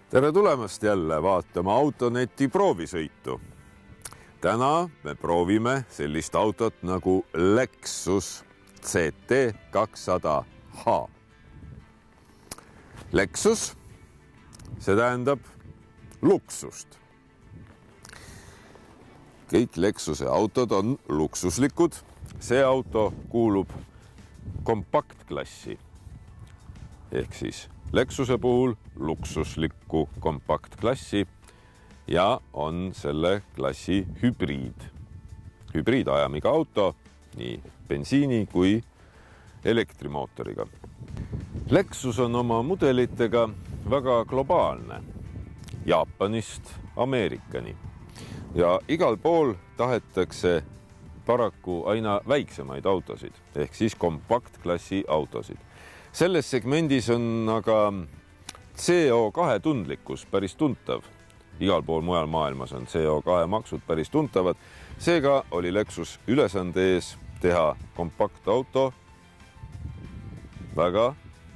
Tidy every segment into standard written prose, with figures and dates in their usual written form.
Tere tulemast jälle vaatama Autoneti proovisõitu. Täna me proovime sellist autot nagu Lexus CT200H. Lexus, see tähendab luksust. Kõik Lexuse autod on luksuslikud. See auto kuulub kompaktklassi ehk siis Lexuse puhul luksuslikku kompaktklassi ja on selle klassi hübriidajamiga auto nii bensiini kui elektrimootoriga. Lexus on oma mudelitega väga globaalne, Jaapanist Ameerikani ja igal pool tahetakse paraku aina väiksemaid autosid ehk siis kompaktklassi autosid. Selles segmendis on aga CO2 tundlikkus päris tuntav. Igal pool mujal maailmas on CO2 maksud päris tuntavad. Seega oli Lexus ülesande ees teha kompaktauto väga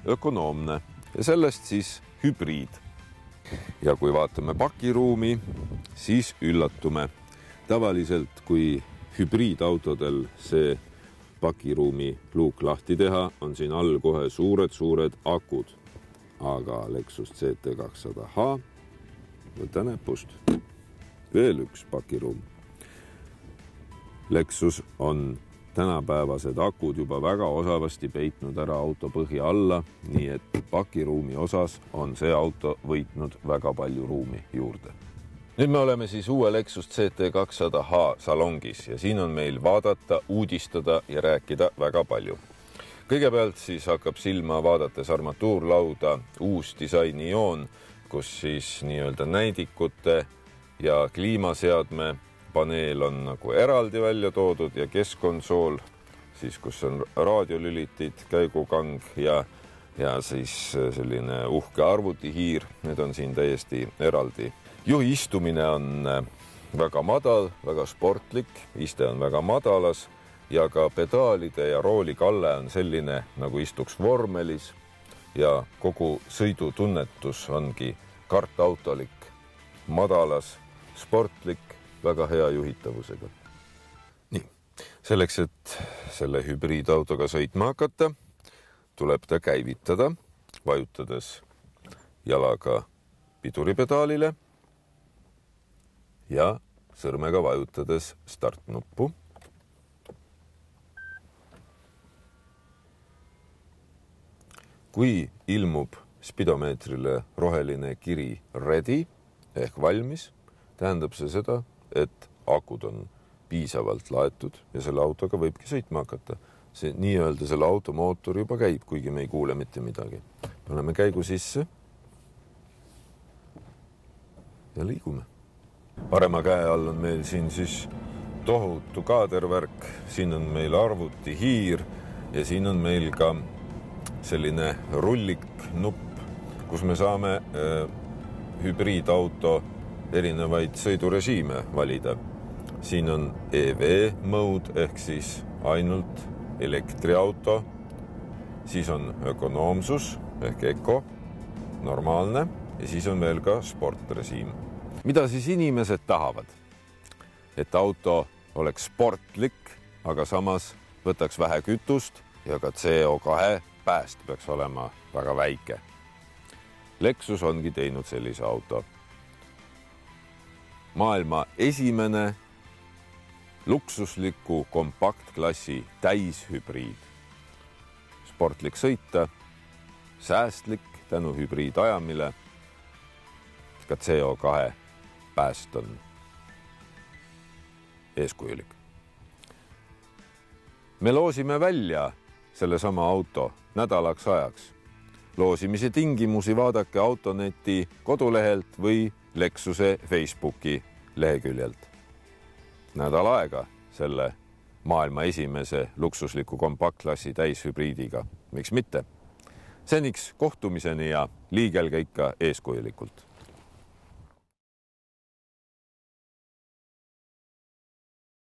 ökonoomne ja sellest siis hübriid. Ja kui vaatame pakiruumi, siis üllatume. Tavaliselt, kui hübriidautodel see pakiruumi luuk lahti teha, on siin all kohe suured akud. Aga Lexus CT200H, võta näpust, veel üks pakiruum. Lexus on tänapäevased akud juba väga osavasti peitnud ära auto põhja alla, nii et pakiruumi osas on see auto võitnud väga palju ruumi juurde. Nüüd me oleme siis uue Lexus CT200H salongis ja siin on meil vaadata, uudistada ja rääkida väga palju. Kõigepealt siis hakkab silma vaadates armatuurlauda uus disainijoon, kus siis nii-öelda näidikute ja kliimaseadme paneel on nagu eraldi välja toodud ja keskkonsool, siis kus on raadiolülitid, käigukang ja siis selline uhke arvutihiir, need on siin täiesti eraldi. Juhi istumine on väga madal, väga sportlik, iste on väga madalas ja ka pedaalide ja roolikalle on selline, nagu istuks vormelis ja kogu sõidutunnetus ongi kartautolik, madalas, sportlik, väga hea juhitavusega. Nii, selleks, et selle hübriidautoga sõitma hakata, tuleb ta käivitada, vajutades jalaga piduripedaalile ja sõrmega vajutades startnuppu. Kui ilmub spidomeetrile roheline kiri ready ehk valmis, tähendab see seda, et akud on piisavalt laetud ja selle autoga võibki sõitma hakata. See nii-öelda selle automootor juba käib, kuigi me ei kuule mitte midagi. Paneme käigu sisse ja liigume. Parema käe all on meil siin siis tohutu kaadervärk, siin on meil arvutihiir ja siin on meil ka selline rulliknupp, kus me saame hübriidauto erinevaid sõidurežiime valida. Siin on EV mode ehk siis ainult elektriauto, siis on ökonoomsus ehk eko, normaalne ja siis on veel ka sportrežiim. Mida siis inimesed tahavad? Et auto oleks sportlik, aga samas võtaks vähe kütust ja ka CO2 pääst peaks olema väga väike. Lexus ongi teinud sellise auto. Maailma esimene luksusliku kompaktklassi täishübriid. Sportlik sõita, säästlik tänu hübriidajamile, ka CO2 pääst on eeskujulik. Me loosime välja sellesama auto nädalaks ajaks. Loosimise tingimusi vaadake Autoneti kodulehelt või Lexuse Facebooki leheküljelt. Nädal aega selle maailma esimese luksusliku kompaktklassi täishübriidiga. Miks mitte? Seniks kohtumiseni ja liigelge ikka eeskujulikult.